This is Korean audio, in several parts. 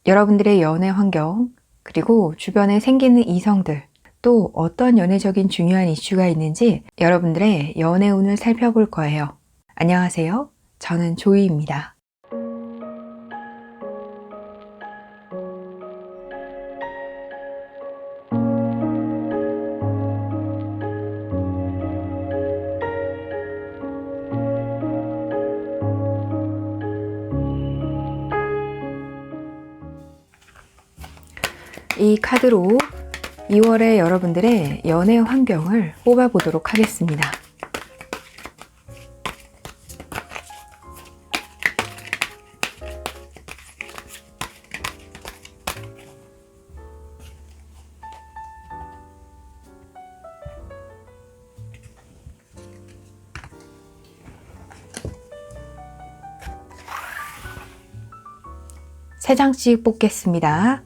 여러분들의 연애 환경, 그리고 주변에 생기는 이성들, 또 어떤 연애적인 중요한 이슈가 있는지 여러분들의 연애 운을 살펴볼 거예요. 안녕하세요. 저는 조이입니다. 이 카드로 2월에 여러분들의 연애 환경을 뽑아보도록 하겠습니다. 세 장씩 뽑겠습니다.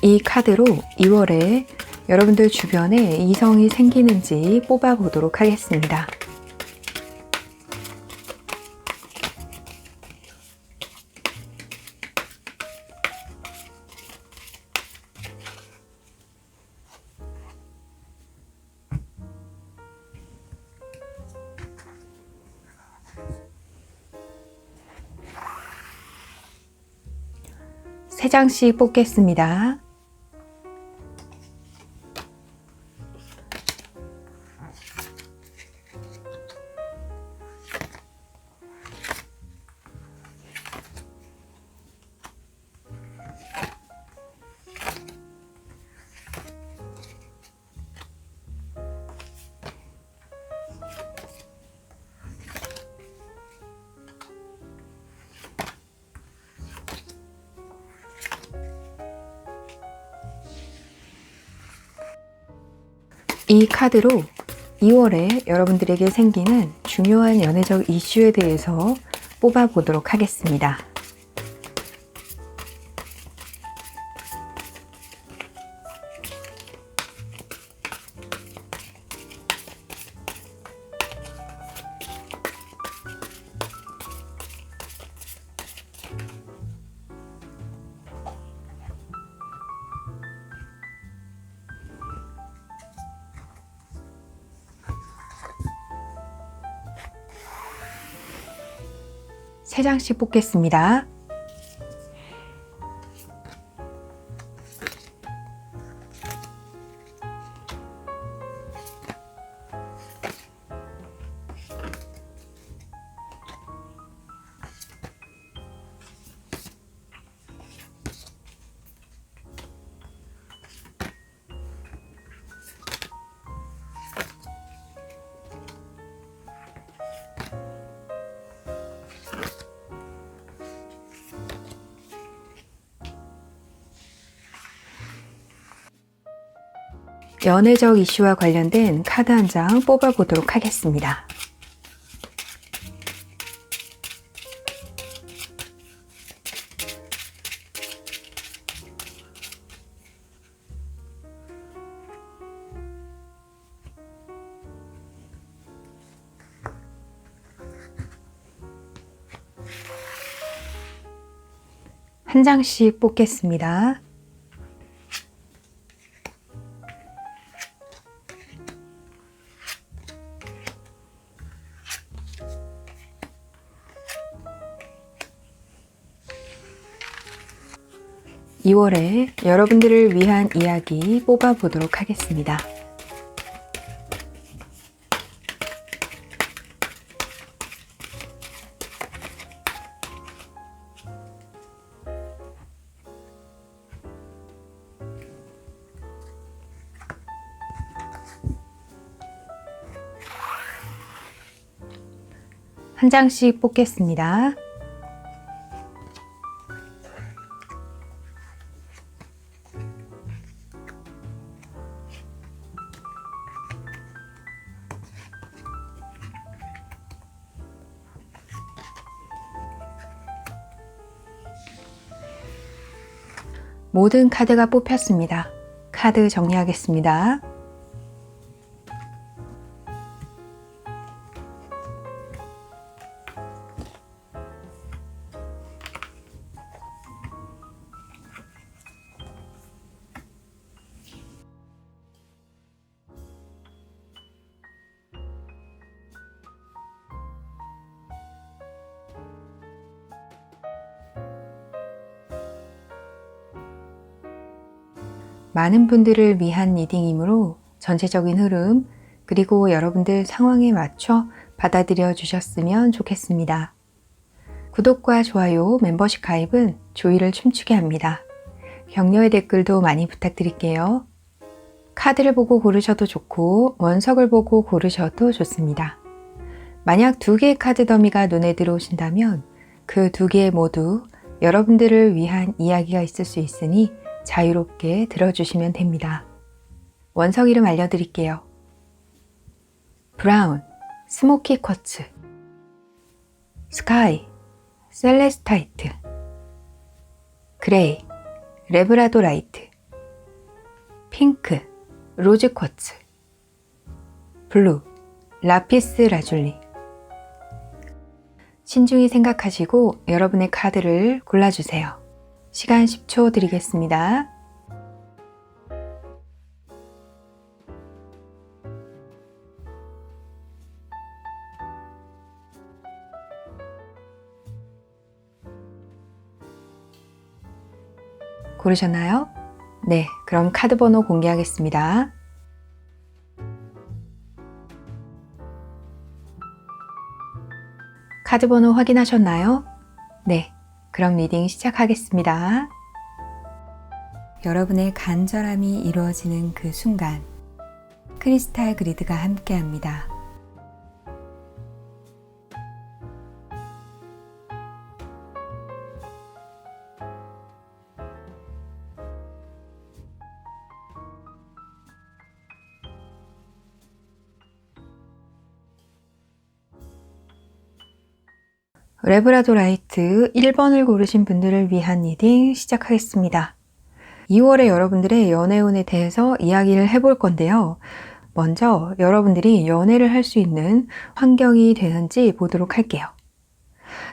이 카드로 2월에 여러분들 주변에 이성이 생기는지 뽑아보도록 하겠습니다. 세 장씩 뽑겠습니다. 이 카드로 2월에 여러분들에게 생기는 중요한 연애적 이슈에 대해서 뽑아보도록 하겠습니다. 세 장씩 뽑겠습니다. 연애적 이슈와 관련된 카드 한 장 뽑아보도록 하겠습니다. 한 장씩 뽑겠습니다. (2월에) 여러분들을 위한 이야기 뽑아보도록 하겠습니다. 한 장씩 뽑겠습니다. 모든 카드가 뽑혔습니다. 카드 정리하겠습니다. 많은 분들을 위한 리딩이므로 전체적인 흐름 그리고 여러분들 상황에 맞춰 받아들여 주셨으면 좋겠습니다. 구독과 좋아요, 멤버십 가입은 조이를 춤추게 합니다. 격려의 댓글도 많이 부탁드릴게요. 카드를 보고 고르셔도 좋고 원석을 보고 고르셔도 좋습니다. 만약 2개의 카드 더미가 눈에 들어오신다면 그 2개 모두 여러분들을 위한 이야기가 있을 수 있으니 자유롭게 들어주시면 됩니다. 원석 이름 알려드릴게요. 브라운, 스모키 쿼츠, 스카이, 셀레스타이트, 그레이, 레브라도라이트, 핑크, 로즈 쿼츠, 블루, 라피스 라줄리. 신중히 생각하시고 여러분의 카드를 골라주세요. 시간 10초 드리겠습니다. 고르셨나요? 네, 그럼 카드 번호 공개하겠습니다. 카드 번호 확인하셨나요? 네, 그럼 리딩 시작하겠습니다. 여러분의 간절함이 이루어지는 그 순간 크리스탈 그리드가 함께합니다. 레브라도라이트 1번을 고르신 분들을 위한 리딩 시작하겠습니다. 2월에 여러분들의 연애운에 대해서 이야기를 해볼 건데요. 먼저 여러분들이 연애를 할 수 있는 환경이 되는지 보도록 할게요.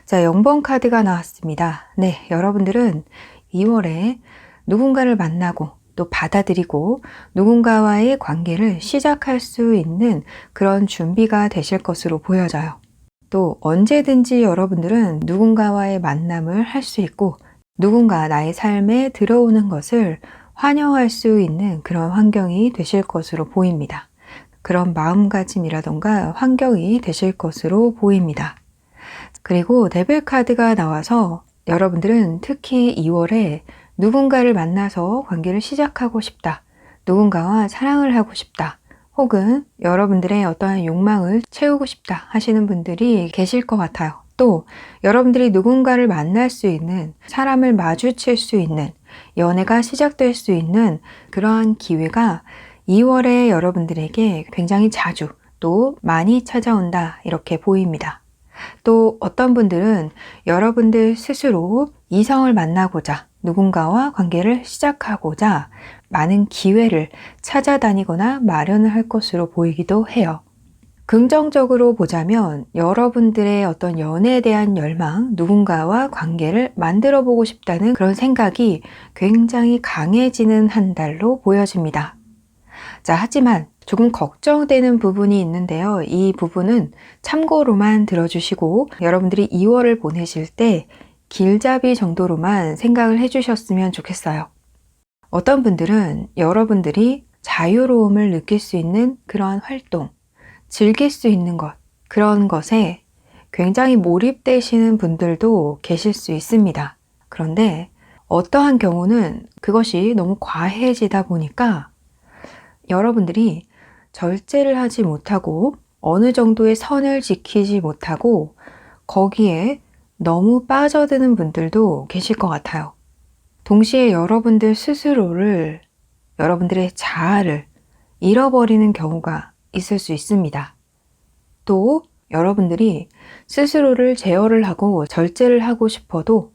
자, 0번 카드가 나왔습니다. 네, 여러분들은 2월에 누군가를 만나고 또 받아들이고 누군가와의 관계를 시작할 수 있는 그런 준비가 되실 것으로 보여져요. 또 언제든지 여러분들은 누군가와의 만남을 할 수 있고 누군가 나의 삶에 들어오는 것을 환영할 수 있는 그런 환경이 되실 것으로 보입니다. 그런 마음가짐이라던가 환경이 되실 것으로 보입니다. 그리고 데빌 카드가 나와서 여러분들은 특히 2월에 누군가를 만나서 관계를 시작하고 싶다. 누군가와 사랑을 하고 싶다. 혹은 여러분들의 어떠한 욕망을 채우고 싶다 하시는 분들이 계실 것 같아요. 또 여러분들이 누군가를 만날 수 있는, 사람을 마주칠 수 있는, 연애가 시작될 수 있는 그러한 기회가 2월에 여러분들에게 굉장히 자주 또 많이 찾아온다 이렇게 보입니다. 또 어떤 분들은 여러분들 스스로 이성을 만나고자 누군가와 관계를 시작하고자 많은 기회를 찾아다니거나 마련을 할 것으로 보이기도 해요. 긍정적으로 보자면 여러분들의 어떤 연애에 대한 열망, 누군가와 관계를 만들어 보고 싶다는 그런 생각이 굉장히 강해지는 한 달로 보여집니다. 자, 하지만 조금 걱정되는 부분이 있는데요. 이 부분은 참고로만 들어주시고 여러분들이 2월을 보내실 때 길잡이 정도로만 생각을 해주셨으면 좋겠어요. 어떤 분들은 여러분들이 자유로움을 느낄 수 있는 그런 활동, 즐길 수 있는 것, 그런 것에 굉장히 몰입되시는 분들도 계실 수 있습니다. 그런데 어떠한 경우는 그것이 너무 과해지다 보니까 여러분들이 절제를 하지 못하고 어느 정도의 선을 지키지 못하고 거기에 너무 빠져드는 분들도 계실 것 같아요. 동시에 여러분들 스스로를, 여러분들의 자아를 잃어버리는 경우가 있을 수 있습니다. 또 여러분들이 스스로를 제어를 하고 절제를 하고 싶어도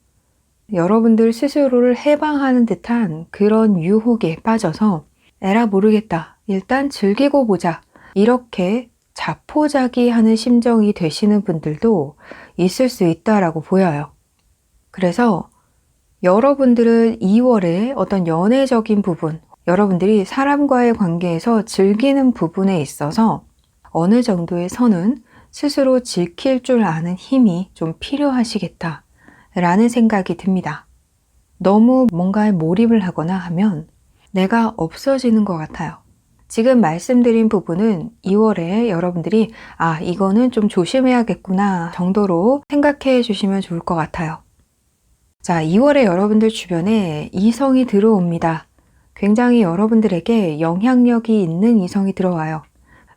여러분들 스스로를 해방하는 듯한 그런 유혹에 빠져서 에라 모르겠다, 일단 즐기고 보자, 이렇게 자포자기하는 심정이 되시는 분들도 있을 수 있다라고 보여요. 그래서 여러분들은 2월에 어떤 연애적인 부분, 여러분들이 사람과의 관계에서 즐기는 부분에 있어서 어느 정도의 선은 스스로 지킬 줄 아는 힘이 좀 필요하시겠다 라는 생각이 듭니다. 너무 뭔가에 몰입을 하거나 하면 내가 없어지는 것 같아요. 지금 말씀드린 부분은 2월에 여러분들이 이거는 좀 조심해야겠구나 정도로 생각해 주시면 좋을 것 같아요. 자, 2월에 여러분들 주변에 이성이 들어옵니다. 굉장히 여러분들에게 영향력이 있는 이성이 들어와요.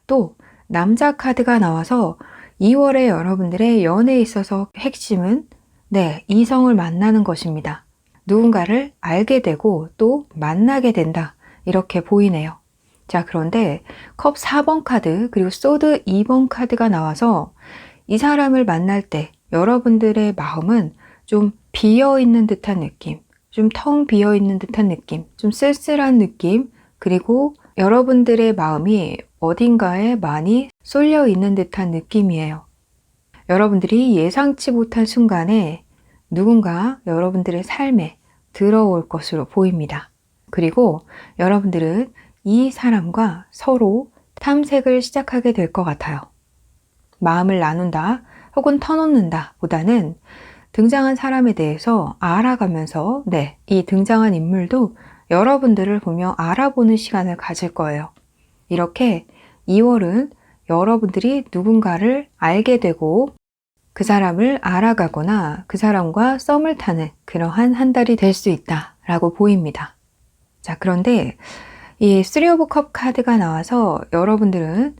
또 남자 카드가 나와서 2월에 여러분들의 연애에 있어서 핵심은 이성을 만나는 것입니다. 누군가를 알게 되고 또 만나게 된다, 이렇게 보이네요. 자, 그런데 컵 4번 카드 그리고 소드 2번 카드가 나와서 이 사람을 만날 때 여러분들의 마음은 좀 비어있는 듯한 느낌, 좀 텅 비어있는 듯한 느낌, 좀 쓸쓸한 느낌, 그리고 여러분들의 마음이 어딘가에 많이 쏠려 있는 듯한 느낌이에요. 여러분들이 예상치 못한 순간에 누군가 여러분들의 삶에 들어올 것으로 보입니다. 그리고 여러분들은 이 사람과 서로 탐색을 시작하게 될 것 같아요. 마음을 나눈다 혹은 터놓는다 보다는 등장한 사람에 대해서 알아가면서 이 등장한 인물도 여러분들을 보며 알아보는 시간을 가질 거예요. 이렇게 2월은 여러분들이 누군가를 알게 되고 그 사람을 알아가거나 그 사람과 썸을 타는 그러한 한 달이 될 수 있다라고 보입니다. 자, 그런데 이 3 오브 컵 카드가 나와서 여러분들은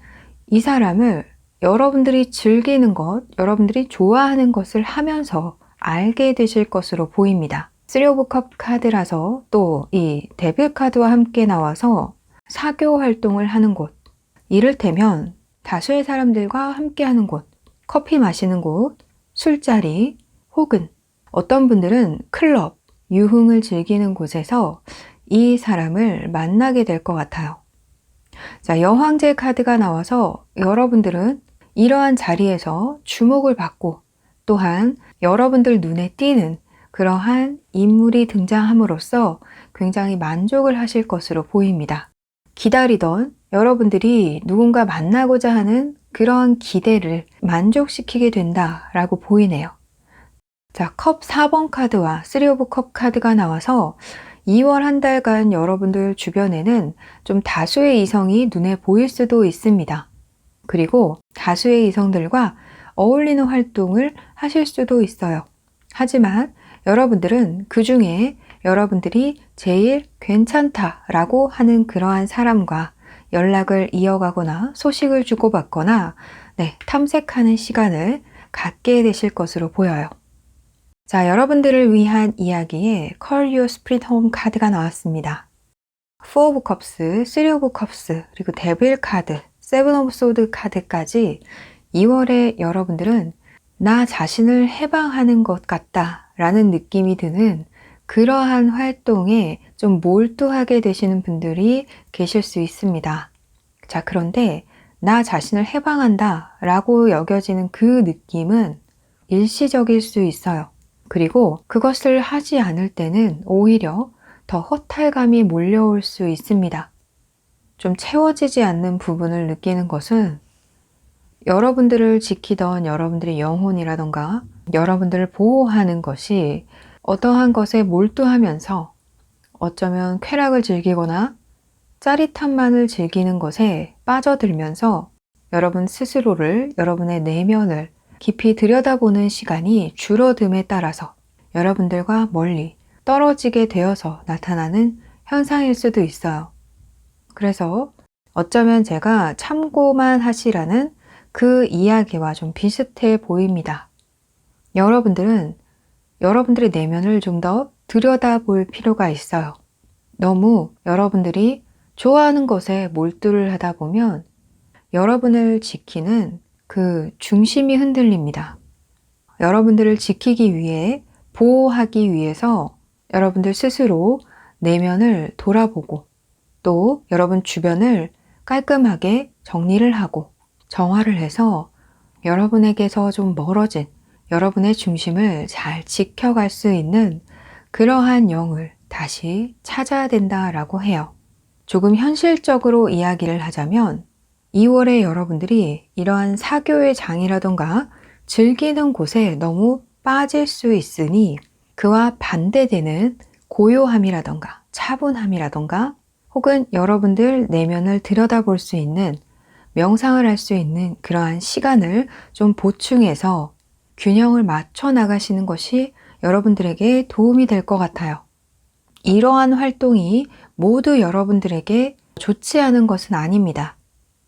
이 사람을 여러분들이 즐기는 것, 여러분들이 좋아하는 것을 하면서 알게 되실 것으로 보입니다. 3 오브 컵 카드라서 또 이 데빌 카드와 함께 나와서 사교 활동을 하는 곳, 이를테면 다수의 사람들과 함께 하는 곳, 커피 마시는 곳, 술자리, 혹은 어떤 분들은 클럽, 유흥을 즐기는 곳에서 이 사람을 만나게 될 것 같아요. 자, 여황제 카드가 나와서 여러분들은 이러한 자리에서 주목을 받고 또한 여러분들 눈에 띄는 그러한 인물이 등장함으로써 굉장히 만족을 하실 것으로 보입니다. 기다리던 여러분들이 누군가 만나고자 하는 그러한 기대를 만족시키게 된다라고 보이네요. 자, 컵 4번 카드와 3 오브 컵 카드가 나와서 2월 한 달간 여러분들 주변에는 좀 다수의 이성이 눈에 보일 수도 있습니다. 그리고 다수의 이성들과 어울리는 활동을 하실 수도 있어요. 하지만 여러분들은 그 중에 여러분들이 제일 괜찮다라고 하는 그러한 사람과 연락을 이어가거나 소식을 주고받거나 탐색하는 시간을 갖게 되실 것으로 보여요. 자, 여러분들을 위한 이야기에 Call Your Spirit Home 카드가 나왔습니다. 4 of Cups, 3 of Cups, 그리고 데빌 카드, 7 of Swords 카드까지 2월에 여러분들은 나 자신을 해방하는 것 같다 라는 느낌이 드는 그러한 활동에 좀 몰두하게 되시는 분들이 계실 수 있습니다. 자, 그런데 나 자신을 해방한다 라고 여겨지는 그 느낌은 일시적일 수 있어요. 그리고 그것을 하지 않을 때는 오히려 더 허탈감이 몰려올 수 있습니다. 좀 채워지지 않는 부분을 느끼는 것은 여러분들을 지키던 여러분들의 영혼이라던가 여러분들을 보호하는 것이 어떠한 것에 몰두하면서 어쩌면 쾌락을 즐기거나 짜릿함만을 즐기는 것에 빠져들면서 여러분 스스로를, 여러분의 내면을 깊이 들여다보는 시간이 줄어듦에 따라서 여러분들과 멀리 떨어지게 되어서 나타나는 현상일 수도 있어요. 그래서 어쩌면 제가 참고만 하시라는 그 이야기와 좀 비슷해 보입니다. 여러분들은 여러분들의 내면을 좀 더 들여다볼 필요가 있어요. 너무 여러분들이 좋아하는 것에 몰두를 하다 보면 여러분을 지키는 그 중심이 흔들립니다. 여러분들을 지키기 위해, 보호하기 위해서 여러분들 스스로 내면을 돌아보고 또 여러분 주변을 깔끔하게 정리를 하고 정화를 해서 여러분에게서 좀 멀어진 여러분의 중심을 잘 지켜갈 수 있는 그러한 영을 다시 찾아야 된다라고 해요. 조금 현실적으로 이야기를 하자면 2월에 여러분들이 이러한 사교의 장이라던가 즐기는 곳에 너무 빠질 수 있으니 그와 반대되는 고요함이라던가 차분함이라던가 혹은 여러분들 내면을 들여다볼 수 있는 명상을 할 수 있는 그러한 시간을 좀 보충해서 균형을 맞춰 나가시는 것이 여러분들에게 도움이 될 것 같아요. 이러한 활동이 모두 여러분들에게 좋지 않은 것은 아닙니다.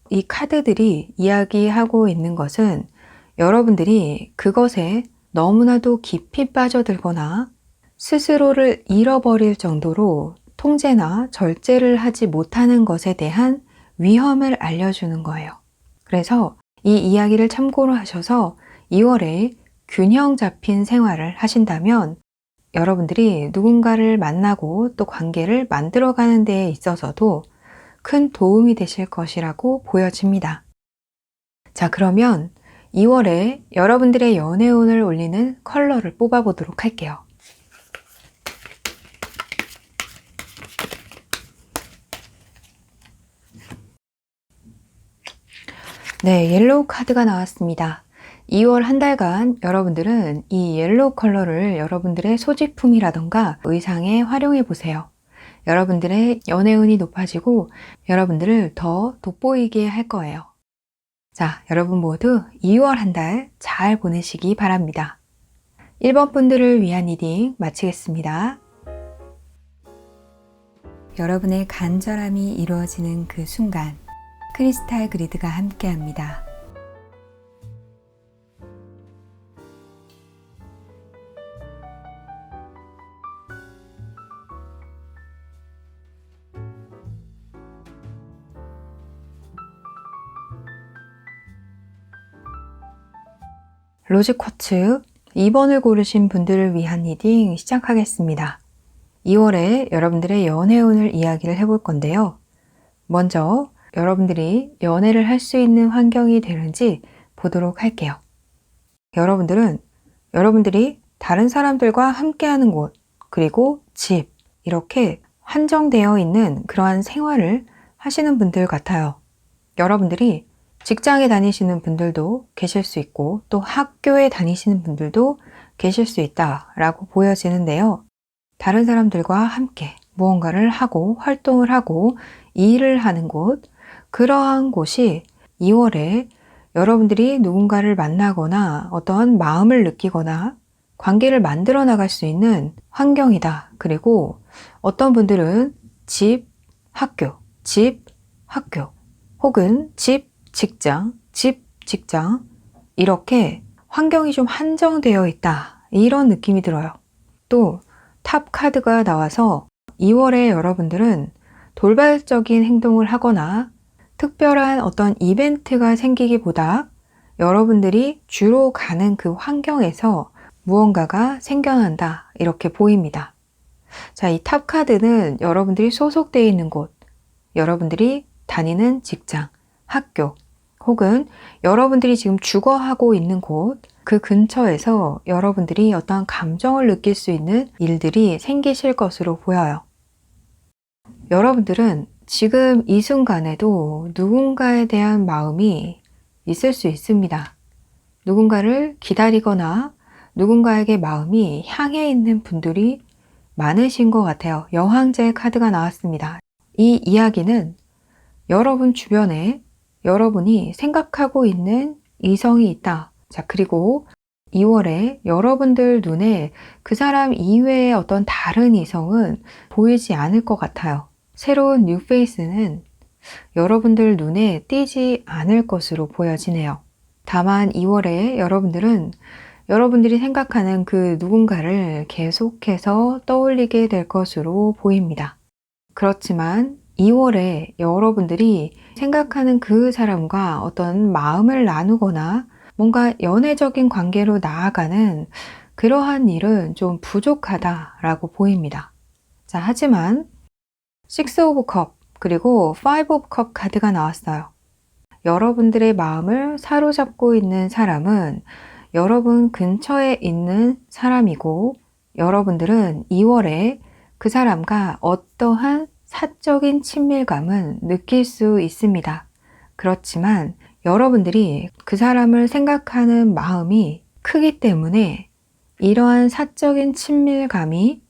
이 카드들이 이야기하고 있는 것은 여러분들이 그것에 너무나도 깊이 빠져들거나 스스로를 잃어버릴 정도로 통제나 절제를 하지 못하는 것에 대한 위험을 알려주는 거예요. 그래서 이 이야기를 참고로 하셔서 2월에 균형 잡힌 생활을 하신다면 여러분들이 누군가를 만나고 또 관계를 만들어가는 데에 있어서도 큰 도움이 되실 것이라고 보여집니다. 자, 그러면 2월에 여러분들의 연애운을 올리는 컬러를 뽑아보도록 할게요. 네, 옐로우 카드가 나왔습니다. 2월 한 달간 여러분들은 이 옐로우 컬러를 여러분들의 소지품이라던가 의상에 활용해 보세요. 여러분들의 연애운이 높아지고 여러분들을 더 돋보이게 할 거예요. 자, 여러분 모두 2월 한 달 잘 보내시기 바랍니다. 1번 분들을 위한 리딩 마치겠습니다. 여러분의 간절함이 이루어지는 그 순간 크리스탈 그리드가 함께합니다. 로즈 쿼츠 2번을 고르신 분들을 위한 리딩 시작하겠습니다. 2월에 여러분들의 연애운을 이야기를 해볼 건데요. 먼저 여러분들이 연애를 할 수 있는 환경이 되는지 보도록 할게요. 여러분들은 여러분들이 다른 사람들과 함께하는 곳, 그리고 집, 이렇게 한정되어 있는 그러한 생활을 하시는 분들 같아요. 여러분들이 직장에 다니시는 분들도 계실 수 있고 또 학교에 다니시는 분들도 계실 수 있다라고 보여지는데요. 다른 사람들과 함께 무언가를 하고 활동을 하고 일을 하는 곳, 그러한 곳이 2월에 여러분들이 누군가를 만나거나 어떤 마음을 느끼거나 관계를 만들어 나갈 수 있는 환경이다. 그리고 어떤 분들은 집, 학교, 집, 학교, 혹은 집, 직장, 집, 직장, 이렇게 환경이 좀 한정되어 있다. 이런 느낌이 들어요. 또 탑 카드가 나와서 2월에 여러분들은 돌발적인 행동을 하거나 특별한 어떤 이벤트가 생기기보다 여러분들이 주로 가는 그 환경에서 무언가가 생겨난다. 이렇게 보입니다. 자, 이 탑 카드는 여러분들이 소속되어 있는 곳, 여러분들이 다니는 직장, 학교, 혹은 여러분들이 지금 주거하고 있는 곳, 그 근처에서 여러분들이 어떠한 감정을 느낄 수 있는 일들이 생기실 것으로 보여요. 여러분들은 지금 이 순간에도 누군가에 대한 마음이 있을 수 있습니다. 누군가를 기다리거나 누군가에게 마음이 향해 있는 분들이 많으신 것 같아요. 여왕제의 카드가 나왔습니다. 이 이야기는 여러분 주변에 여러분이 생각하고 있는 이성이 있다. 자, 그리고 2월에 여러분들 눈에 그 사람 이외의 어떤 다른 이성은 보이지 않을 것 같아요. 새로운 뉴페이스는 여러분들 눈에 띄지 않을 것으로 보여지네요. 다만 2월에 여러분들은 여러분들이 생각하는 그 누군가를 계속해서 떠올리게 될 것으로 보입니다. 그렇지만 2월에 여러분들이 생각하는 그 사람과 어떤 마음을 나누거나 뭔가 연애적인 관계로 나아가는 그러한 일은 좀 부족하다라고 보입니다. 자, 하지만 6 오브 컵 그리고 5 오브 컵 카드가 나왔어요. 여러분들의 마음을 사로잡고 있는 사람은 여러분 근처에 있는 사람이고, 여러분들은 2월에 그 사람과 어떠한 사적인 친밀감은 느낄 수 있습니다. 그렇지만 여러분들이 그 사람을 생각하는 마음이 크기 때문에 이러한 사적인 친밀감이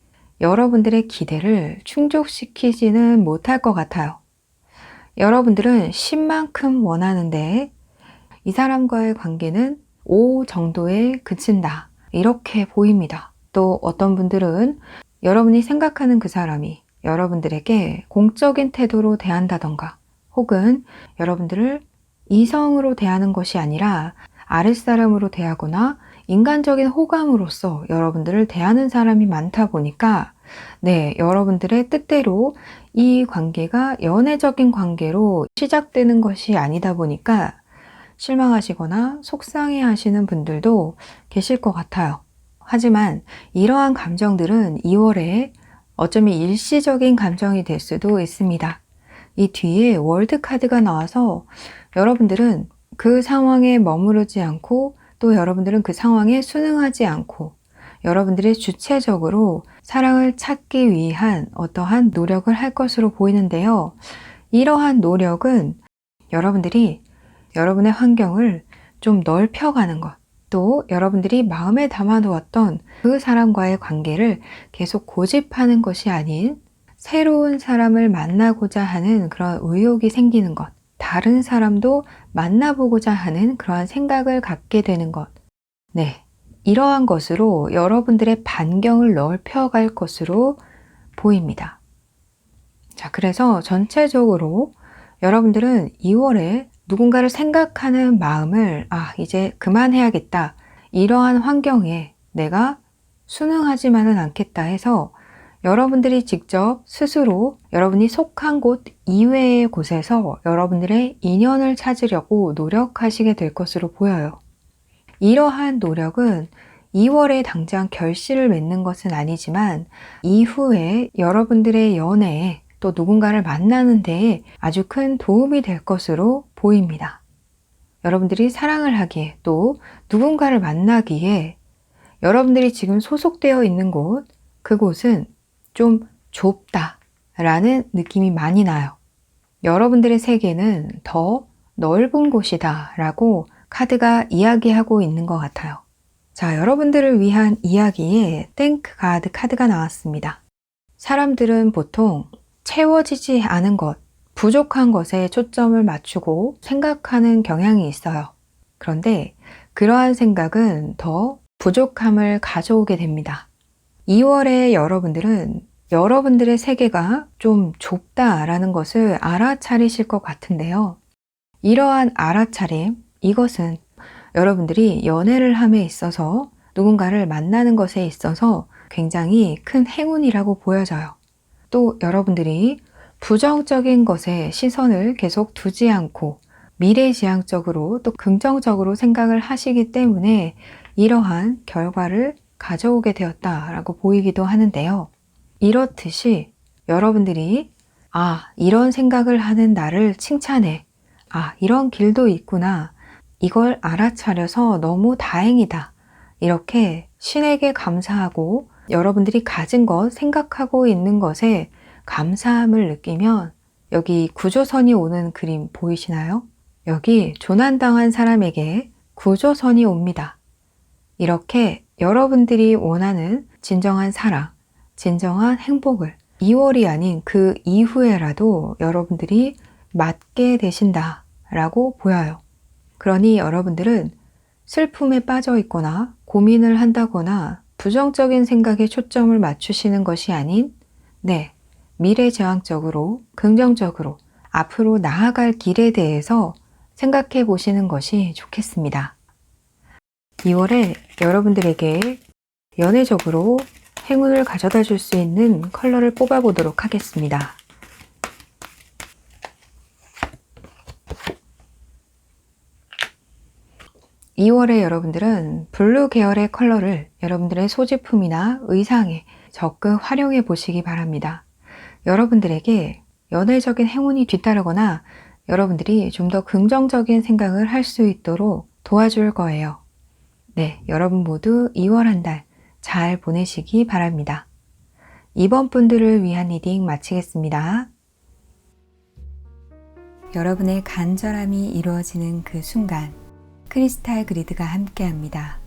여러분들의 기대를 충족시키지는 못할 것 같아요. 여러분들은 10만큼 원하는데 이 사람과의 관계는 5 정도에 그친다. 이렇게 보입니다. 또 어떤 분들은 여러분이 생각하는 그 사람이 여러분들에게 공적인 태도로 대한다던가, 혹은 여러분들을 이성으로 대하는 것이 아니라 아랫사람으로 대하거나 인간적인 호감으로서 여러분들을 대하는 사람이 많다 보니까, 여러분들의 뜻대로 이 관계가 연애적인 관계로 시작되는 것이 아니다 보니까 실망하시거나 속상해 하시는 분들도 계실 것 같아요. 하지만 이러한 감정들은 2월에 어쩌면 일시적인 감정이 될 수도 있습니다. 이 뒤에 월드 카드가 나와서 여러분들은 그 상황에 머무르지 않고, 또 여러분들은 그 상황에 순응하지 않고 여러분들이 주체적으로 사랑을 찾기 위한 어떠한 노력을 할 것으로 보이는데요. 이러한 노력은 여러분들이 여러분의 환경을 좀 넓혀가는 것, 또 여러분들이 마음에 담아두었던 그 사람과의 관계를 계속 고집하는 것이 아닌 새로운 사람을 만나고자 하는 그런 의욕이 생기는 것, 다른 사람도 만나보고자 하는 그러한 생각을 갖게 되는 것, 이러한 것으로 여러분들의 반경을 넓혀갈 것으로 보입니다. 자, 그래서 전체적으로 여러분들은 2월에 누군가를 생각하는 마음을 이제 그만해야겠다, 이러한 환경에 내가 순응하지만은 않겠다 해서 여러분들이 직접 스스로 여러분이 속한 곳 이외의 곳에서 여러분들의 인연을 찾으려고 노력하시게 될 것으로 보여요. 이러한 노력은 2월에 당장 결실을 맺는 것은 아니지만 이후에 여러분들의 연애에, 또 누군가를 만나는 데에 아주 큰 도움이 될 것으로 보입니다. 여러분들이 사랑을 하기에, 또 누군가를 만나기에 여러분들이 지금 소속되어 있는 곳, 그곳은 좀 좁다라는 느낌이 많이 나요. 여러분들의 세계는 더 넓은 곳이다 라고 카드가 이야기하고 있는 것 같아요. 자, 여러분들을 위한 이야기에 땡크 가드 카드가 나왔습니다. 사람들은 보통 채워지지 않은 것, 부족한 것에 초점을 맞추고 생각하는 경향이 있어요. 그런데 그러한 생각은 더 부족함을 가져오게 됩니다. 2월에 여러분들은 여러분들의 세계가 좀 좁다라는 것을 알아차리실 것 같은데요. 이러한 알아차림, 이것은 여러분들이 연애를 함에 있어서, 누군가를 만나는 것에 있어서 굉장히 큰 행운이라고 보여져요. 또 여러분들이 부정적인 것에 시선을 계속 두지 않고 미래지향적으로 또 긍정적으로 생각을 하시기 때문에 이러한 결과를 가져오게 되었다라고 보이기도 하는데요. 이렇듯이 여러분들이 이런 생각을 하는 나를 칭찬해, 이런 길도 있구나, 이걸 알아차려서 너무 다행이다, 이렇게 신에게 감사하고 여러분들이 가진 것, 생각하고 있는 것에 감사함을 느끼면, 여기 구조선이 오는 그림 보이시나요? 여기 조난당한 사람에게 구조선이 옵니다. 이렇게 여러분들이 원하는 진정한 사랑, 진정한 행복을 2월이 아닌 그 이후에라도 여러분들이 맞게 되신다라고 보여요. 그러니 여러분들은 슬픔에 빠져 있거나 고민을 한다거나 부정적인 생각에 초점을 맞추시는 것이 아닌 미래지향적으로 긍정적으로 앞으로 나아갈 길에 대해서 생각해 보시는 것이 좋겠습니다. 2월에 여러분들에게 연애적으로 행운을 가져다 줄 수 있는 컬러를 뽑아보도록 하겠습니다. (2월에) 여러분들은 블루 계열의 컬러를 여러분들의 소지품이나 의상에 적극 활용해 보시기 바랍니다. 여러분들에게 연애적인 행운이 뒤따르거나 여러분들이 좀 더 긍정적인 생각을 할 수 있도록 도와줄 거예요. 네, 여러분 모두 2월 한 달 잘 보내시기 바랍니다. 이번 분들을 위한 리딩 마치겠습니다. 여러분의 간절함이 이루어지는 그 순간 크리스탈 그리드가 함께합니다.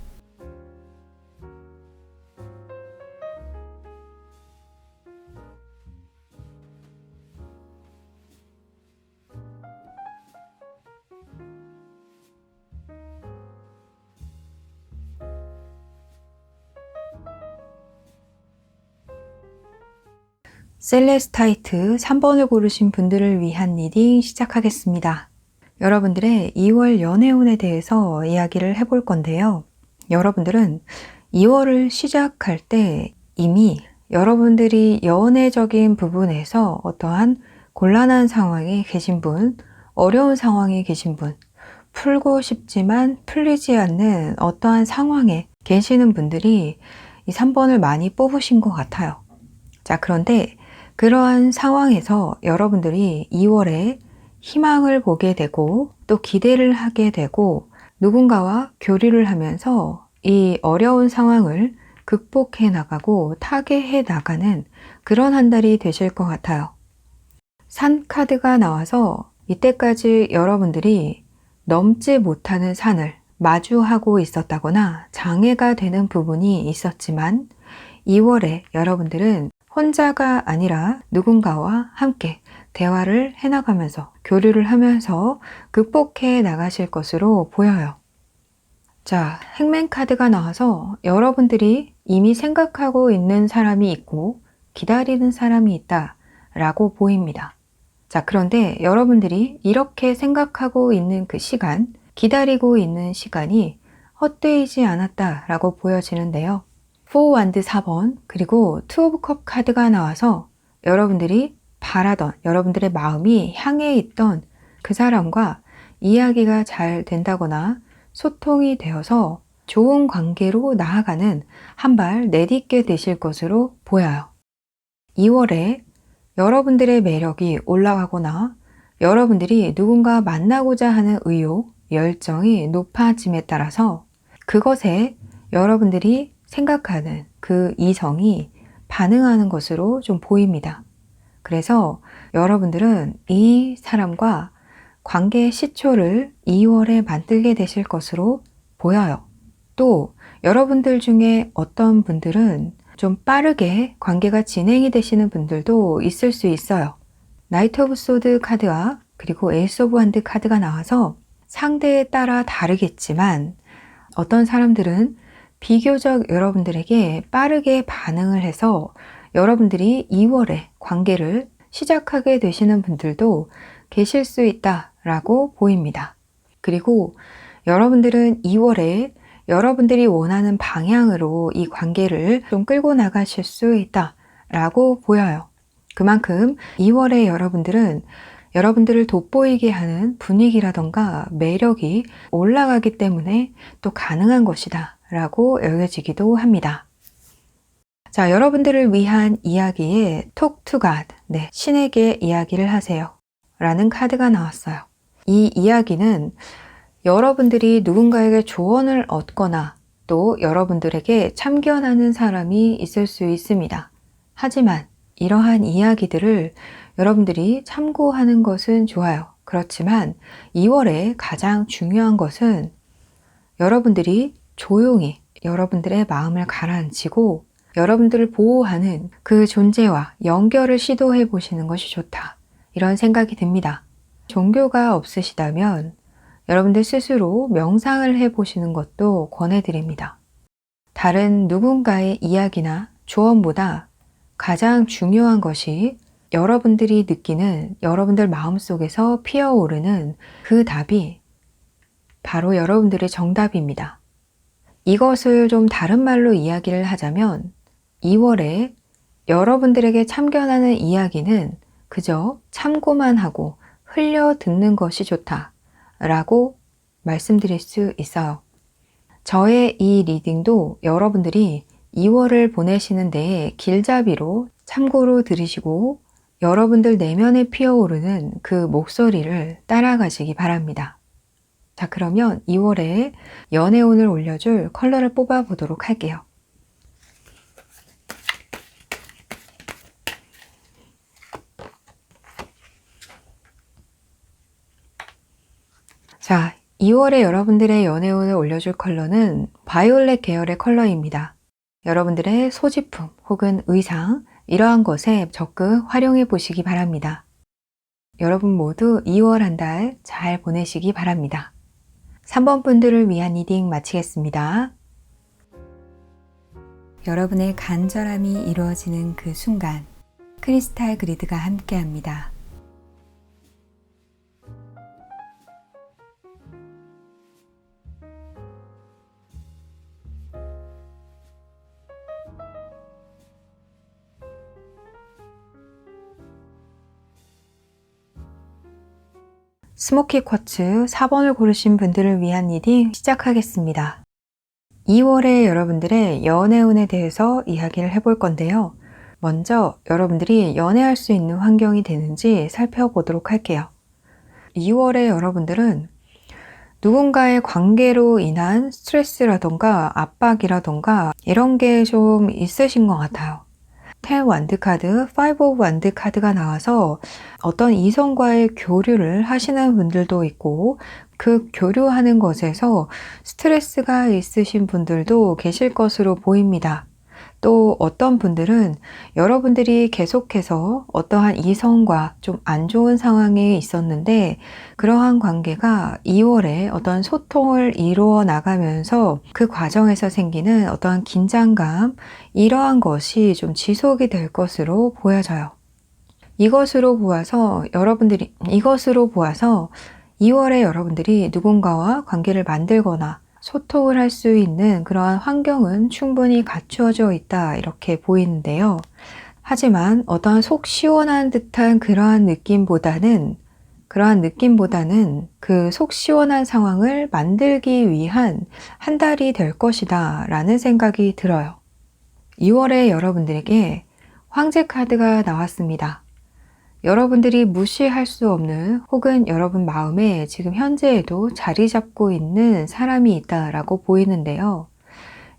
셀레스타이트 3번을 고르신 분들을 위한 리딩 시작하겠습니다. 여러분들의 2월 연애운에 대해서 이야기를 해볼 건데요. 여러분들은 2월을 시작할 때 이미 여러분들이 연애적인 부분에서 어떠한 곤란한 상황에 계신 분, 어려운 상황에 계신 분, 풀고 싶지만 풀리지 않는 어떠한 상황에 계시는 분들이 이 3번을 많이 뽑으신 것 같아요. 자, 그런데 그러한 상황에서 여러분들이 2월에 희망을 보게 되고 또 기대를 하게 되고 누군가와 교류를 하면서 이 어려운 상황을 극복해 나가고 타개해 나가는 그런 한 달이 되실 것 같아요. 산 카드가 나와서 이때까지 여러분들이 넘지 못하는 산을 마주하고 있었다거나 장애가 되는 부분이 있었지만 2월에 여러분들은 혼자가 아니라 누군가와 함께 대화를 해나가면서 교류를 하면서 극복해 나가실 것으로 보여요. 자, 행맨 카드가 나와서 여러분들이 이미 생각하고 있는 사람이 있고 기다리는 사람이 있다 라고 보입니다. 자, 그런데 여러분들이 이렇게 생각하고 있는 그 시간, 기다리고 있는 시간이 헛되이지 않았다 라고 보여지는데요. 4원드 4번 그리고 2 오브 컵 카드가 나와서 여러분들이 바라던 여러분들의 마음이 향해 있던 그 사람과 이야기가 잘 된다거나 소통이 되어서 좋은 관계로 나아가는 한 발 내딛게 되실 것으로 보여요. 2월에 여러분들의 매력이 올라가거나 여러분들이 누군가 만나고자 하는 의욕, 열정이 높아짐에 따라서 그것에 여러분들이 생각하는 그 이성이 반응하는 것으로 좀 보입니다. 그래서 여러분들은 이 사람과 관계의 시초를 2월에 만들게 되실 것으로 보여요. 또 여러분들 중에 어떤 분들은 좀 빠르게 관계가 진행이 되시는 분들도 있을 수 있어요. 나이트 오브 소드 카드와 그리고 에이스 오브 원드 카드가 나와서 상대에 따라 다르겠지만 어떤 사람들은 비교적 여러분들에게 빠르게 반응을 해서 여러분들이 2월에 관계를 시작하게 되시는 분들도 계실 수 있다라고 보입니다. 그리고 여러분들은 2월에 여러분들이 원하는 방향으로 이 관계를 좀 끌고 나가실 수 있다라고 보여요. 그만큼 2월에 여러분들은 여러분들을 돋보이게 하는 분위기라던가 매력이 올라가기 때문에 또 가능한 것이다 라고 여겨지기도 합니다. 자, 여러분들을 위한 이야기에 Talk to God, 네, 신에게 이야기를 하세요 라는 카드가 나왔어요. 이 이야기는 여러분들이 누군가에게 조언을 얻거나 또 여러분들에게 참견하는 사람이 있을 수 있습니다. 하지만 이러한 이야기들을 여러분들이 참고하는 것은 좋아요. 그렇지만 2월에 가장 중요한 것은 여러분들이 조용히 여러분들의 마음을 가라앉히고 여러분들을 보호하는 그 존재와 연결을 시도해 보시는 것이 좋다. 이런 생각이 듭니다. 종교가 없으시다면 여러분들 스스로 명상을 해 보시는 것도 권해드립니다. 다른 누군가의 이야기나 조언보다 가장 중요한 것이 여러분들이 느끼는 여러분들 마음속에서 피어오르는 그 답이 바로 여러분들의 정답입니다. 이것을 좀 다른 말로 이야기를 하자면 2월에 여러분들에게 참견하는 이야기는 그저 참고만 하고 흘려 듣는 것이 좋다 라고 말씀드릴 수 있어요. 저의 이 리딩도 여러분들이 2월을 보내시는 데에 길잡이로 참고로 들으시고 여러분들 내면에 피어오르는 그 목소리를 따라가시기 바랍니다. 자, 그러면 2월에 연애운을 올려줄 컬러를 뽑아보도록 할게요. 자, 2월에 여러분들의 연애운을 올려줄 컬러는 바이올렛 계열의 컬러입니다. 여러분들의 소지품 혹은 의상, 이러한 것에 적극 활용해 보시기 바랍니다. 여러분 모두 2월 한 달 잘 보내시기 바랍니다. 3번 분들을 위한 리딩 마치겠습니다. 여러분의 간절함이 이루어지는 그 순간, 크리스탈 그리드가 함께합니다. 스모키 쿼츠 4번을 고르신 분들을 위한 리딩 시작하겠습니다. 2월에 여러분들의 연애운에 대해서 이야기를 해볼 건데요. 먼저 여러분들이 연애할 수 있는 환경이 되는지 살펴보도록 할게요. 2월에 여러분들은 누군가의 관계로 인한 스트레스라던가 압박이라던가 이런 게 좀 있으신 것 같아요. 10 완드 카드, 5 오브 완드 카드가 나와서 어떤 이성과의 교류를 하시는 분들도 있고 그 교류하는 것에서 스트레스가 있으신 분들도 계실 것으로 보입니다. 또 어떤 분들은 여러분들이 계속해서 어떠한 이성과 좀 안 좋은 상황에 있었는데 그러한 관계가 2월에 어떤 소통을 이루어 나가면서 그 과정에서 생기는 어떠한 긴장감, 이러한 것이 좀 지속이 될 것으로 보여져요. 이것으로 보아서 2월에 여러분들이 누군가와 관계를 만들거나 소통을 할 수 있는 그러한 환경은 충분히 갖추어져 있다 이렇게 보이는데요. 하지만 어떠한 속 시원한 듯한 그러한 느낌보다는 그 속 시원한 상황을 만들기 위한 한 달이 될 것이다 라는 생각이 들어요. 2월에 여러분들에게 황제 카드가 나왔습니다. 여러분들이 무시할 수 없는 혹은 여러분 마음에 지금 현재에도 자리 잡고 있는 사람이 있다라고 보이는데요.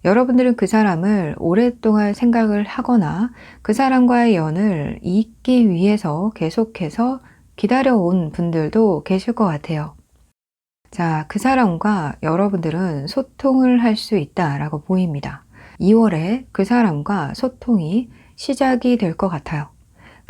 여러분들은 그 사람을 오랫동안 생각을 하거나 그 사람과의 연을 잇기 위해서 계속해서 기다려온 분들도 계실 것 같아요. 자, 그 사람과 여러분들은 소통을 할 수 있다라고 보입니다. 2월에 그 사람과 소통이 시작이 될 것 같아요.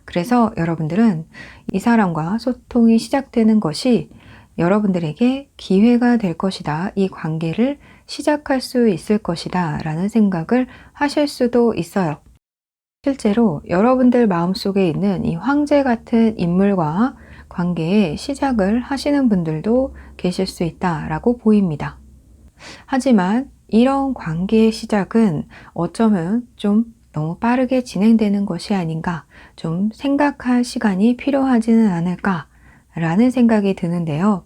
그래서 여러분들은 이 사람과 소통이 시작되는 것이 여러분들에게 기회가 될 것이다. 이 관계를 시작할 수 있을 것이다. 라는 생각을 하실 수도 있어요. 실제로 여러분들 마음속에 있는 이 황제 같은 인물과 관계의 시작을 하시는 분들도 계실 수 있다라고 보입니다. 하지만 이런 관계의 시작은 어쩌면 좀 너무 빠르게 진행되는 것이 아닌가, 좀 생각할 시간이 필요하지는 않을까 라는 생각이 드는데요.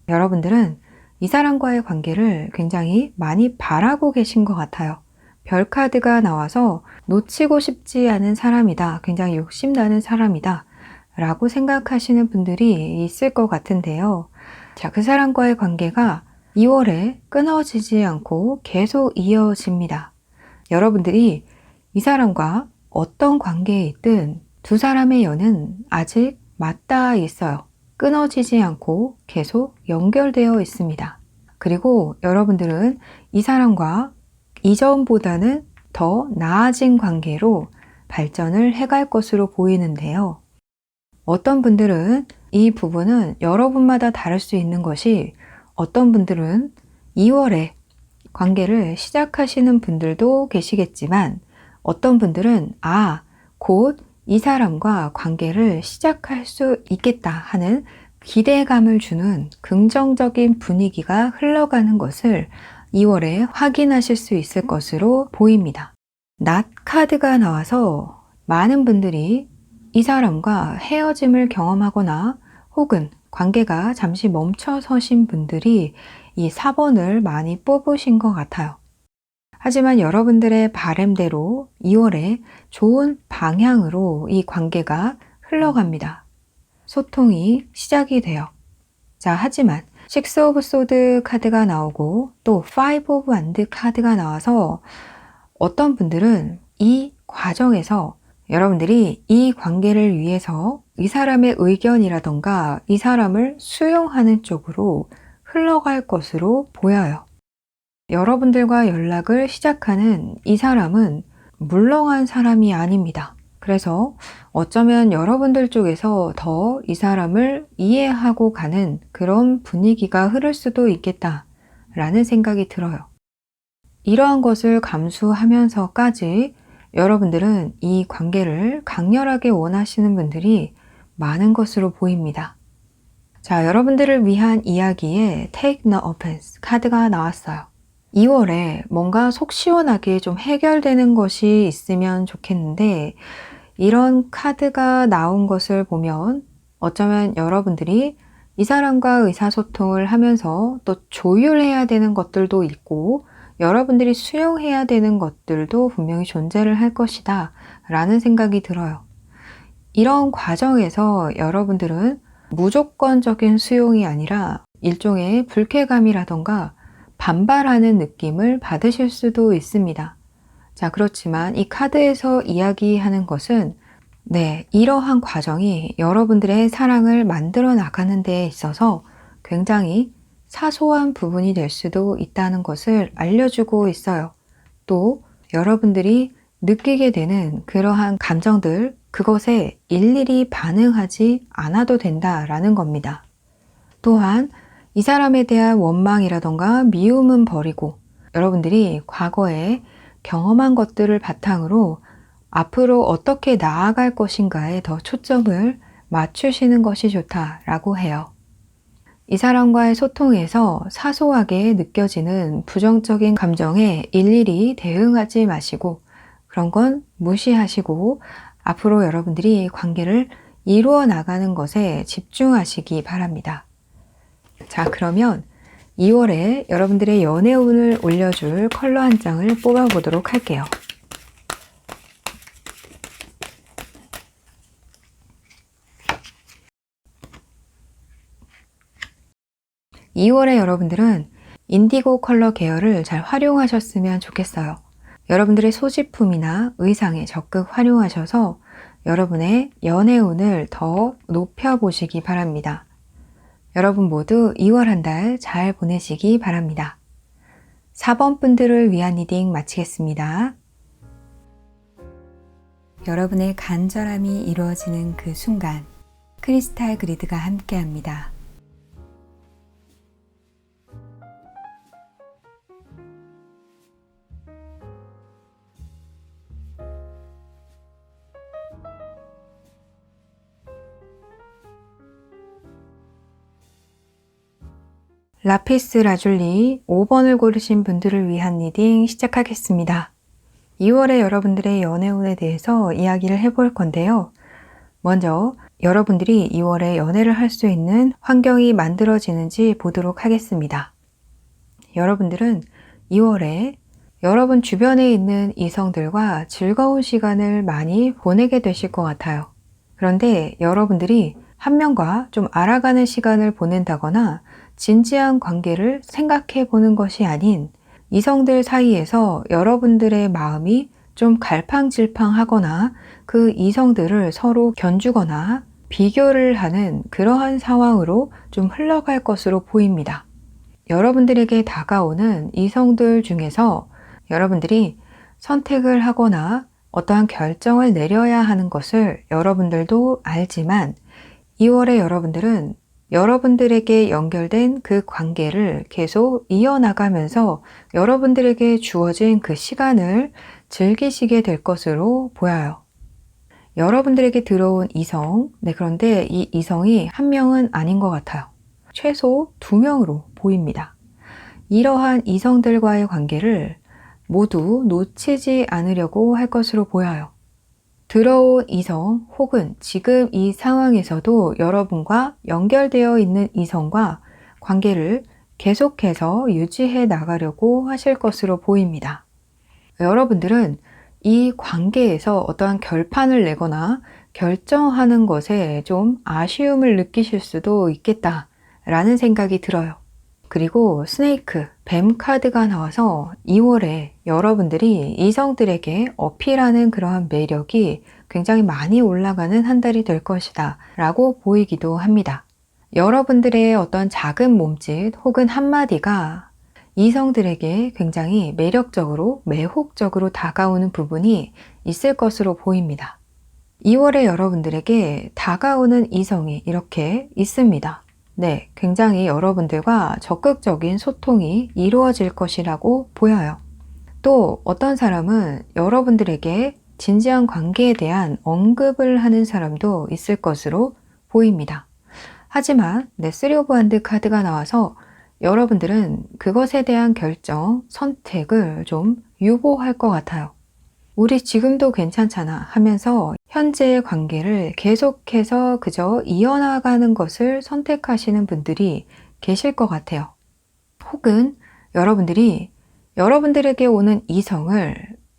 여러분들은 이 사람과의 관계를 굉장히 많이 바라고 계신 것 같아요. 별 카드가 나와서 놓치고 싶지 않은 사람이다, 굉장히 욕심나는 사람이다 라고 생각하시는 분들이 있을 것 같은데요. 자, 그 사람과의 관계가 2월에 끊어지지 않고 계속 이어집니다. 여러분들이 이 사람과 어떤 관계에 있든 두 사람의 연은 아직 맞닿아 있어요. 끊어지지 않고 계속 연결되어 있습니다. 그리고 여러분들은 이 사람과 이전보다는 더 나아진 관계로 발전을 해갈 것으로 보이는데요. 어떤 분들은 이 부분은 여러분마다 다를 수 있는 것이 어떤 분들은 2월에 관계를 시작하시는 분들도 계시겠지만 어떤 분들은 곧 이 사람과 관계를 시작할 수 있겠다 하는 기대감을 주는 긍정적인 분위기가 흘러가는 것을 2월에 확인하실 수 있을 것으로 보입니다. 낫 카드가 나와서 많은 분들이 이 사람과 헤어짐을 경험하거나 혹은 관계가 잠시 멈춰서신 분들이 이 4번을 많이 뽑으신 것 같아요. 하지만 여러분들의 바램대로 2월에 좋은 방향으로 이 관계가 흘러갑니다. 소통이 시작이 돼요. 자, 하지만 6 오브 소드 카드가 나오고 또 5 오브 완드 카드가 나와서 어떤 분들은 이 과정에서 여러분들이 이 관계를 위해서 이 사람의 의견이라던가 이 사람을 수용하는 쪽으로 흘러갈 것으로 보여요. 여러분들과 연락을 시작하는 이 사람은 물렁한 사람이 아닙니다. 그래서 어쩌면 여러분들 쪽에서 더 이 사람을 이해하고 가는 그런 분위기가 흐를 수도 있겠다라는 생각이 들어요. 이러한 것을 감수하면서까지 여러분들은 이 관계를 강렬하게 원하시는 분들이 많은 것으로 보입니다. 자, 여러분들을 위한 이야기에 Take No Offense 카드가 나왔어요. 2월에 뭔가 속 시원하게 좀 해결되는 것이 있으면 좋겠는데 이런 카드가 나온 것을 보면 어쩌면 여러분들이 이 사람과 의사소통을 하면서 또 조율해야 되는 것들도 있고 여러분들이 수용해야 되는 것들도 분명히 존재를 할 것이다 라는 생각이 들어요. 이런 과정에서 여러분들은 무조건적인 수용이 아니라 일종의 불쾌감이라던가 반발하는 느낌을 받으실 수도 있습니다. 자, 그렇지만 이 카드에서 이야기하는 것은 이러한 과정이 여러분들의 사랑을 만들어 나가는 데 있어서 굉장히 사소한 부분이 될 수도 있다는 것을 알려주고 있어요. 또 여러분들이 느끼게 되는 그러한 감정들, 그것에 일일이 반응하지 않아도 된다라는 겁니다. 또한 이 사람에 대한 원망이라던가 미움은 버리고 여러분들이 과거에 경험한 것들을 바탕으로 앞으로 어떻게 나아갈 것인가에 더 초점을 맞추시는 것이 좋다라고 해요. 이 사람과의 소통에서 사소하게 느껴지는 부정적인 감정에 일일이 대응하지 마시고 그런 건 무시하시고 앞으로 여러분들이 관계를 이루어 나가는 것에 집중하시기 바랍니다. 자, 그러면 2월에 여러분들의 연애운을 올려줄 컬러 한 장을 뽑아보도록 할게요. (2월에) 여러분들은 인디고 컬러 계열을 잘 활용하셨으면 좋겠어요. 여러분들의 소지품이나 의상에 적극 활용하셔서 여러분의 연애운을 더 높여보시기 바랍니다. 여러분 모두 2월 한 달 잘 보내시기 바랍니다. 4번 분들을 위한 리딩 마치겠습니다. 여러분의 간절함이 이루어지는 그 순간 크리스탈 그리드가 함께합니다. 라피스 라줄리 5번을 고르신 분들을 위한 리딩 시작하겠습니다. 2월에 여러분들의 연애운에 대해서 이야기를 해볼 건데요. 먼저 여러분들이 2월에 연애를 할 수 있는 환경이 만들어지는지 보도록 하겠습니다. 여러분들은 2월에 여러분 주변에 있는 이성들과 즐거운 시간을 많이 보내게 되실 것 같아요. 그런데 여러분들이 한 명과 좀 알아가는 시간을 보낸다거나 진지한 관계를 생각해 보는 것이 아닌 이성들 사이에서 여러분들의 마음이 좀 갈팡질팡하거나 그 이성들을 서로 견주거나 비교를 하는 그러한 상황으로 좀 흘러갈 것으로 보입니다. 여러분들에게 다가오는 이성들 중에서 여러분들이 선택을 하거나 어떠한 결정을 내려야 하는 것을 여러분들도 알지만 2월에 여러분들은 여러분들에게 연결된 그 관계를 계속 이어나가면서 여러분들에게 주어진 그 시간을 즐기시게 될 것으로 보여요. 여러분들에게 들어온 이성, 그런데 이 이성이 한 명은 아닌 것 같아요. 최소 2명으로 보입니다. 이러한 이성들과의 관계를 모두 놓치지 않으려고 할 것으로 보여요. 들어온 이성 혹은 지금 이 상황에서도 여러분과 연결되어 있는 이성과 관계를 계속해서 유지해 나가려고 하실 것으로 보입니다. 여러분들은 이 관계에서 어떠한 결판을 내거나 결정하는 것에 좀 아쉬움을 느끼실 수도 있겠다라는 생각이 들어요. 그리고 스네이크, 뱀 카드가 나와서 2월에 여러분들이 이성들에게 어필하는 그러한 매력이 굉장히 많이 올라가는 한 달이 될 것이다 라고 보이기도 합니다. 여러분들의 어떤 작은 몸짓 혹은 한마디가 이성들에게 굉장히 매력적으로, 매혹적으로 다가오는 부분이 있을 것으로 보입니다. 2월에 여러분들에게 다가오는 이성이 이렇게 있습니다. 네, 굉장히 여러분들과 적극적인 소통이 이루어질 것이라고 보여요. 또 어떤 사람은 여러분들에게 진지한 관계에 대한 언급을 하는 사람도 있을 것으로 보입니다. 하지만 쓰리 오브 한드 카드가 나와서 여러분들은 그것에 대한 결정, 선택을 좀 유보할 것 같아요. 우리 지금도 괜찮잖아 하면서 현재의 관계를 계속해서 그저 이어나가는 것을 선택하시는 분들이 계실 것 같아요. 혹은 여러분들이 여러분들에게 오는 이성을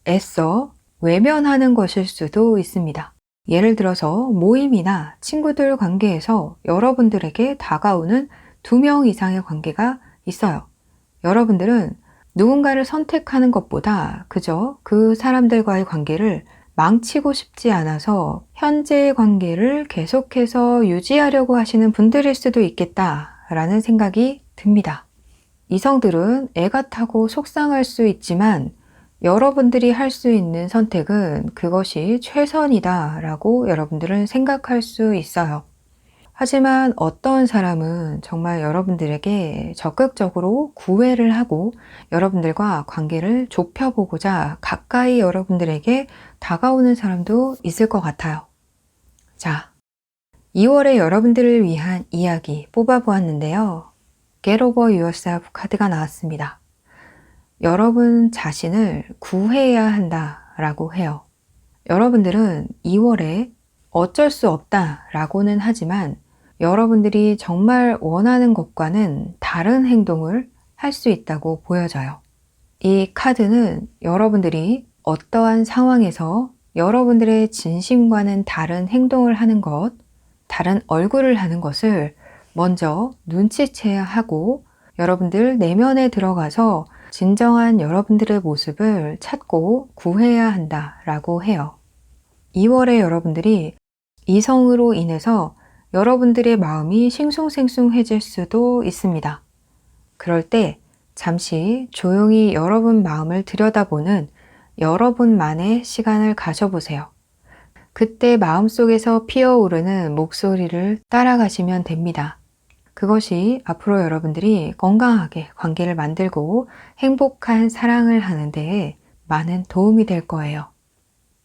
애써 외면하는 것일 수도 있습니다. 예를 들어서 모임이나 친구들 관계에서 여러분들에게 다가오는 2명 이상의 관계가 있어요. 여러분들은 누군가를 선택하는 것보다 그저 그 사람들과의 관계를 망치고 싶지 않아서 현재의 관계를 계속해서 유지하려고 하시는 분들일 수도 있겠다라는 생각이 듭니다. 이성들은 애가 타고 속상할 수 있지만 여러분들이 할 수 있는 선택은 그것이 최선이다라고 여러분들은 생각할 수 있어요. 하지만 어떤 사람은 정말 여러분들에게 적극적으로 구애를 하고 여러분들과 관계를 좁혀보고자 가까이 여러분들에게 다가오는 사람도 있을 것 같아요. 자, 2월에 여러분들을 위한 이야기 뽑아보았는데요. Get over yourself 카드가 나왔습니다. 여러분 자신을 구해야 한다라고 해요. 여러분들은 2월에 어쩔 수 없다라고는 하지만 여러분들이 정말 원하는 것과는 다른 행동을 할 수 있다고 보여져요. 이 카드는 여러분들이 어떠한 상황에서 여러분들의 진심과는 다른 행동을 하는 것, 다른 얼굴을 하는 것을 먼저 눈치채야 하고 여러분들 내면에 들어가서 진정한 여러분들의 모습을 찾고 구해야 한다라고 해요. 2월에 여러분들이 이성으로 인해서 여러분들의 마음이 싱숭생숭해질 수도 있습니다. 그럴 때 잠시 조용히 여러분 마음을 들여다보는 여러분만의 시간을 가져보세요. 그때 마음속에서 피어오르는 목소리를 따라가시면 됩니다. 그것이 앞으로 여러분들이 건강하게 관계를 만들고 행복한 사랑을 하는 데에 많은 도움이 될 거예요.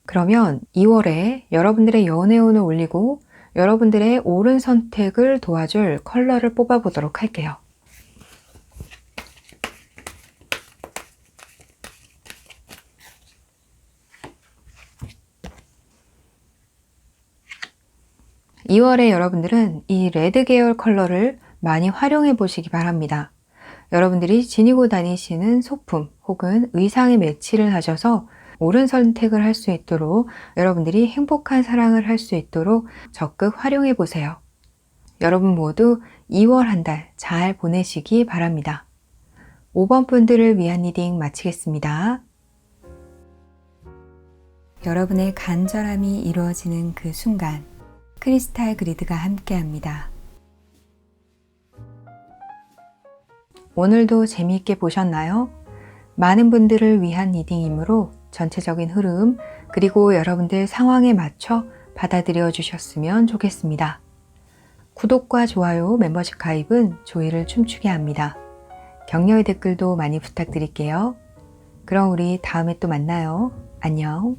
그러면 2월에 여러분들의 연애운을 올리고 여러분들의 옳은 선택을 도와줄 컬러를 뽑아보도록 할게요. (2월에) 여러분들은 이 레드 계열 컬러를 많이 활용해 보시기 바랍니다. 여러분들이 지니고 다니시는 소품 혹은 의상에 매치를 하셔서 옳은 선택을 할 수 있도록 여러분들이 행복한 사랑을 할 수 있도록 적극 활용해 보세요. 여러분 모두 2월 한 달 잘 보내시기 바랍니다. 5번 분들을 위한 리딩 마치겠습니다. 여러분의 간절함이 이루어지는 그 순간 크리스탈 그리드가 함께합니다. 오늘도 재미있게 보셨나요? 많은 분들을 위한 리딩이므로 전체적인 흐름 그리고 여러분들 상황에 맞춰 받아들여 주셨으면 좋겠습니다. 구독과 좋아요, 멤버십 가입은 조회를 춤추게 합니다. 격려의 댓글도 많이 부탁드릴게요. 그럼 우리 다음에 또 만나요. 안녕.